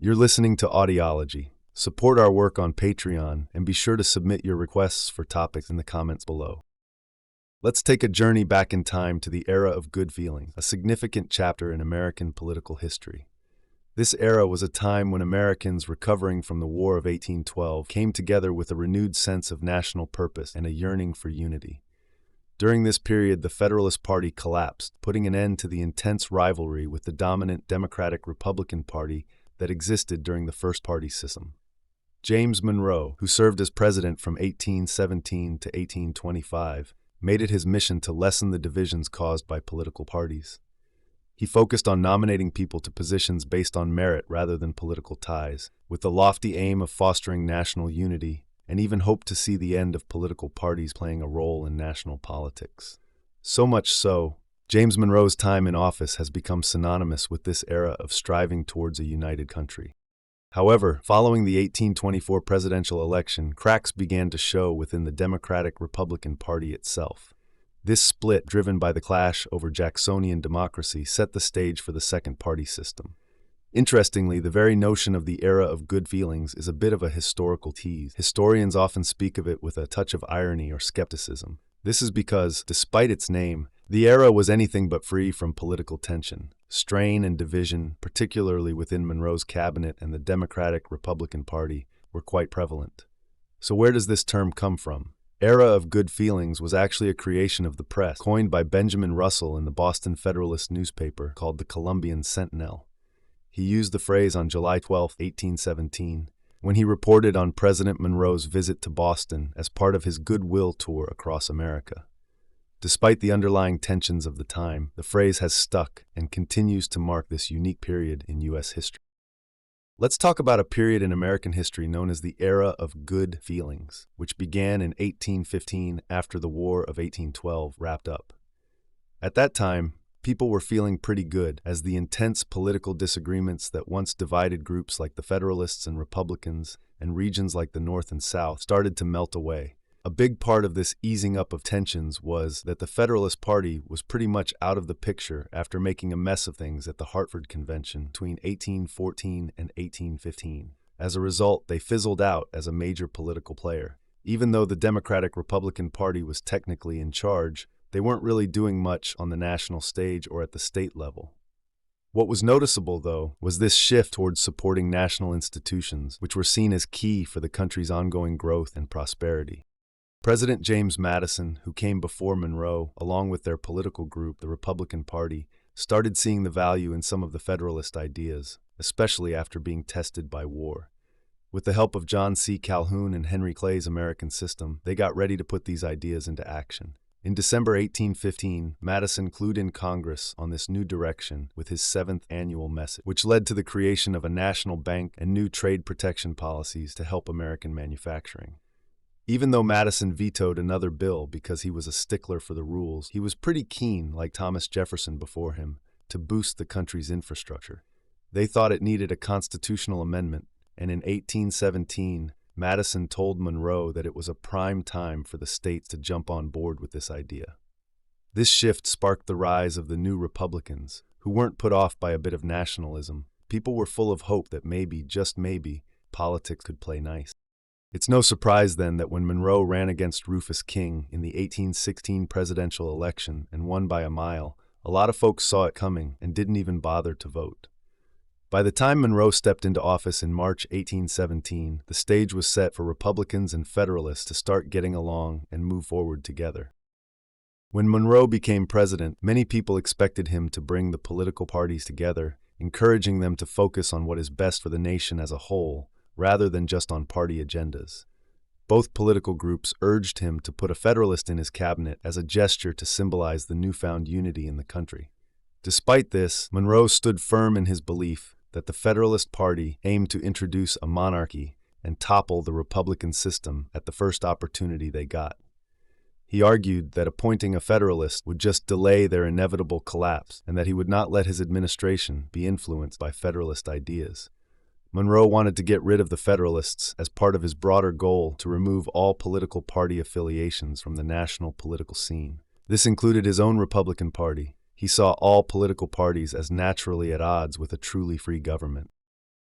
You're listening to Audiology. Support our work on Patreon and be sure to submit your requests for topics in the comments below. Let's take a journey back in time to the era of good feeling, a significant chapter in American political history. This era was a time when Americans recovering from the War of 1812 came together with a renewed sense of national purpose and a yearning for unity. During this period, the Federalist Party collapsed, putting an end to the intense rivalry with the dominant Democratic-Republican Party that existed during the first party system. James Monroe, who served as president from 1817 to 1825, made it his mission to lessen the divisions caused by political parties. He focused on nominating people to positions based on merit rather than political ties, with the lofty aim of fostering national unity, and even hoped to see the end of political parties playing a role in national politics. So much so, James Monroe's time in office has become synonymous with this era of striving towards a united country. However, following the 1824 presidential election, cracks began to show within the Democratic-Republican Party itself. This split, driven by the clash over Jacksonian democracy, set the stage for the second party system. Interestingly, the very notion of the era of good feelings is a bit of a historical tease. Historians often speak of it with a touch of irony or skepticism. This is because, despite its name, the era was anything but free from political tension. Strain and division, particularly within Monroe's cabinet and the Democratic-Republican Party, were quite prevalent. So where does this term come from? Era of good feelings was actually a creation of the press, coined by Benjamin Russell in the Boston Federalist newspaper called the Columbian Sentinel. He used the phrase on July 12, 1817, when he reported on President Monroe's visit to Boston as part of his goodwill tour across America. Despite the underlying tensions of the time, the phrase has stuck and continues to mark this unique period in U.S. history. Let's talk about a period in American history known as the Era of Good Feelings, which began in 1815 after the War of 1812 wrapped up. At that time, people were feeling pretty good as the intense political disagreements that once divided groups like the Federalists and Republicans and regions like the North and South started to melt away. A big part of this easing up of tensions was that the Federalist Party was pretty much out of the picture after making a mess of things at the Hartford Convention between 1814 and 1815. As a result, they fizzled out as a major political player. Even though the Democratic-Republican Party was technically in charge, they weren't really doing much on the national stage or at the state level. What was noticeable, though, was this shift towards supporting national institutions, which were seen as key for the country's ongoing growth and prosperity. President James Madison, who came before Monroe, along with their political group, the Republican Party, started seeing the value in some of the Federalist ideas, especially after being tested by war. With the help of John C. Calhoun and Henry Clay's American System, they got ready to put these ideas into action. In December 1815, Madison clued in Congress on this new direction with his 7th annual message, which led to the creation of a national bank and new trade protection policies to help American manufacturing. Even though Madison vetoed another bill because he was a stickler for the rules, he was pretty keen, like Thomas Jefferson before him, to boost the country's infrastructure. They thought it needed a constitutional amendment, and in 1817, Madison told Monroe that it was a prime time for the states to jump on board with this idea. This shift sparked the rise of the new Republicans, who weren't put off by a bit of nationalism. People were full of hope that maybe, just maybe, politics could play nice. It's no surprise then that when Monroe ran against Rufus King in the 1816 presidential election and won by a mile, a lot of folks saw it coming and didn't even bother to vote. By the time Monroe stepped into office in March 1817, the stage was set for Republicans and Federalists to start getting along and move forward together. When Monroe became president, many people expected him to bring the political parties together, encouraging them to focus on what is best for the nation as a whole, rather than just on party agendas. Both political groups urged him to put a Federalist in his cabinet as a gesture to symbolize the newfound unity in the country. Despite this, Monroe stood firm in his belief that the Federalist Party aimed to introduce a monarchy and topple the Republican system at the first opportunity they got. He argued that appointing a Federalist would just delay their inevitable collapse and that he would not let his administration be influenced by Federalist ideas. Monroe wanted to get rid of the Federalists as part of his broader goal to remove all political party affiliations from the national political scene. This included his own Republican Party. He saw all political parties as naturally at odds with a truly free government.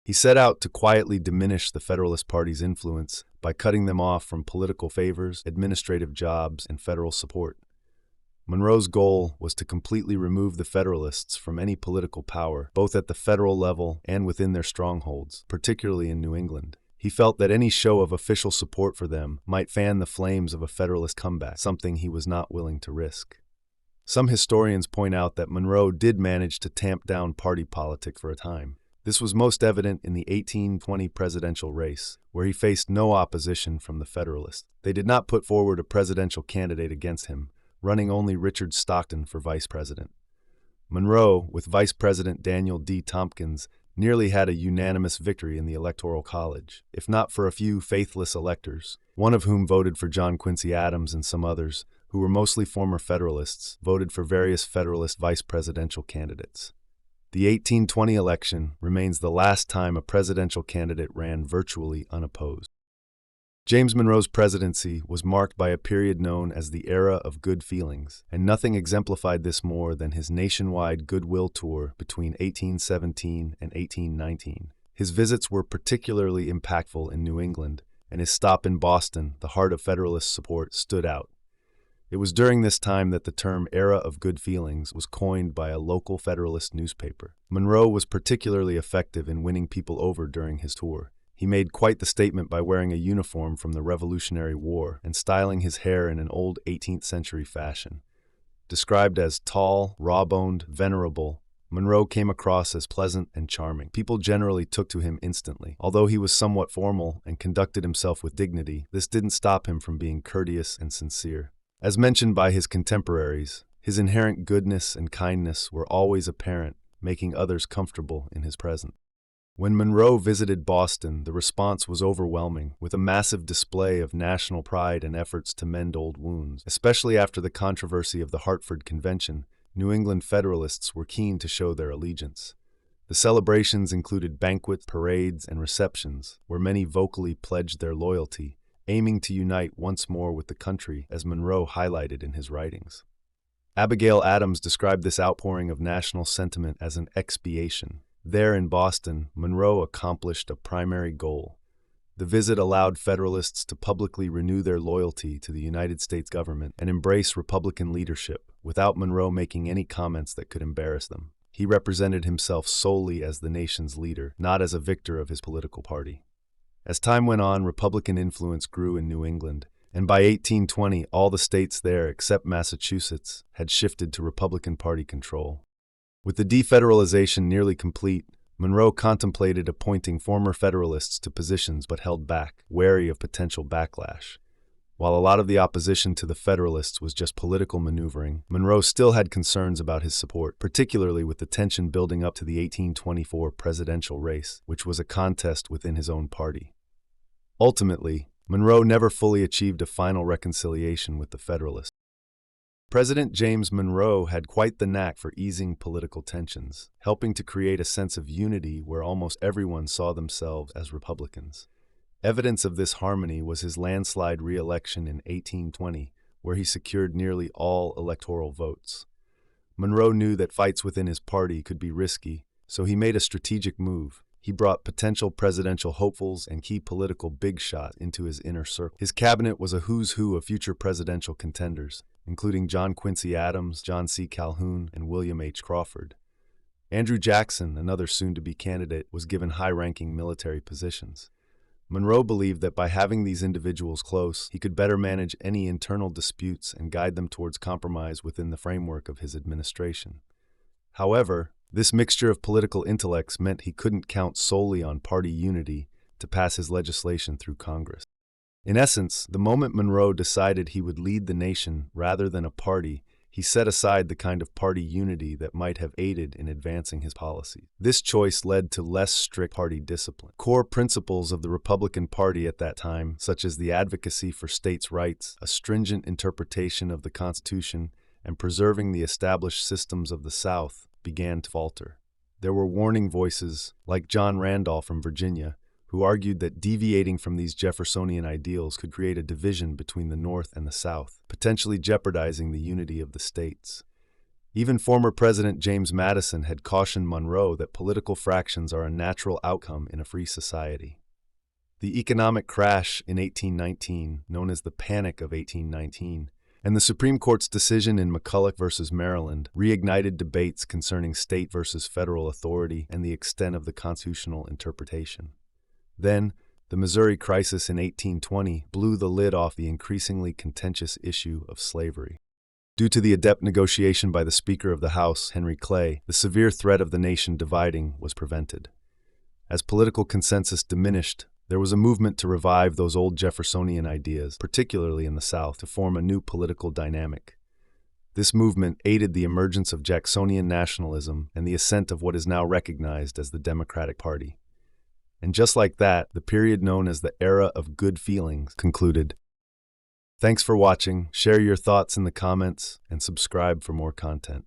He set out to quietly diminish the Federalist Party's influence by cutting them off from political favors, administrative jobs, and federal support. Monroe's goal was to completely remove the Federalists from any political power, both at the federal level and within their strongholds, particularly in New England. He felt that any show of official support for them might fan the flames of a Federalist comeback, something he was not willing to risk. Some historians point out that Monroe did manage to tamp down party politics for a time. This was most evident in the 1820 presidential race, where he faced no opposition from the Federalists. They did not put forward a presidential candidate against him, running only Richard Stockton for vice president. Monroe, with Vice President Daniel D. Tompkins, nearly had a unanimous victory in the Electoral College, if not for a few faithless electors, one of whom voted for John Quincy Adams and some others, who were mostly former Federalists, voted for various Federalist vice presidential candidates. The 1820 election remains the last time a presidential candidate ran virtually unopposed. James Monroe's presidency was marked by a period known as the Era of Good Feelings, and nothing exemplified this more than his nationwide goodwill tour between 1817 and 1819. His visits were particularly impactful in New England, and his stop in Boston, the heart of Federalist support, stood out. It was during this time that the term Era of Good Feelings was coined by a local Federalist newspaper. Monroe was particularly effective in winning people over during his tour. He made quite the statement by wearing a uniform from the Revolutionary War and styling his hair in an old 18th century fashion. Described as tall, raw-boned, venerable, Monroe came across as pleasant and charming. People generally took to him instantly. Although he was somewhat formal and conducted himself with dignity, this didn't stop him from being courteous and sincere. As mentioned by his contemporaries, his inherent goodness and kindness were always apparent, making others comfortable in his presence. When Monroe visited Boston, the response was overwhelming, with a massive display of national pride and efforts to mend old wounds. Especially after the controversy of the Hartford Convention, New England Federalists were keen to show their allegiance. The celebrations included banquets, parades, and receptions, where many vocally pledged their loyalty, aiming to unite once more with the country, as Monroe highlighted in his writings. Abigail Adams described this outpouring of national sentiment as an expiation. There in Boston, Monroe accomplished a primary goal. The visit allowed Federalists to publicly renew their loyalty to the United States government and embrace Republican leadership, without Monroe making any comments that could embarrass them. He represented himself solely as the nation's leader, not as a victor of his political party. As time went on, Republican influence grew in New England, and by 1820, all the states there, except Massachusetts, had shifted to Republican Party control. With the defederalization nearly complete, Monroe contemplated appointing former Federalists to positions but held back, wary of potential backlash. While a lot of the opposition to the Federalists was just political maneuvering, Monroe still had concerns about his support, particularly with the tension building up to the 1824 presidential race, which was a contest within his own party. Ultimately, Monroe never fully achieved a final reconciliation with the Federalists. President James Monroe had quite the knack for easing political tensions, helping to create a sense of unity where almost everyone saw themselves as Republicans. Evidence of this harmony was his landslide re-election in 1820, where he secured nearly all electoral votes. Monroe knew that fights within his party could be risky, so he made a strategic move. He brought potential presidential hopefuls and key political big shots into his inner circle. His cabinet was a who's who of future presidential contenders, including John Quincy Adams, John C. Calhoun, and William H. Crawford. Andrew Jackson, another soon-to-be candidate, was given high-ranking military positions. Monroe believed that by having these individuals close, he could better manage any internal disputes and guide them towards compromise within the framework of his administration. However, this mixture of political intellects meant he couldn't count solely on party unity to pass his legislation through Congress. In essence, the moment Monroe decided he would lead the nation rather than a party, he set aside the kind of party unity that might have aided in advancing his policy. This choice led to less strict party discipline. Core principles of the Republican Party at that time, such as the advocacy for states' rights, a stringent interpretation of the Constitution, and preserving the established systems of the South, began to falter. There were warning voices, like John Randolph from Virginia, who argued that deviating from these Jeffersonian ideals could create a division between the North and the South, potentially jeopardizing the unity of the states. Even former President James Madison had cautioned Monroe that political fractions are a natural outcome in a free society. The economic crash in 1819, known as the Panic of 1819, and the Supreme Court's decision in McCulloch versus Maryland reignited debates concerning state versus federal authority and the extent of the constitutional interpretation. Then, the Missouri Crisis in 1820 blew the lid off the increasingly contentious issue of slavery. Due to the adept negotiation by the Speaker of the House, Henry Clay, the severe threat of the nation dividing was prevented. As political consensus diminished, there was a movement to revive those old Jeffersonian ideas, particularly in the South, to form a new political dynamic. This movement aided the emergence of Jacksonian nationalism and the ascent of what is now recognized as the Democratic Party. And just like that, the period known as the Era of Good Feelings concluded. Thanks for watching, share your thoughts in the comments, and subscribe for more content.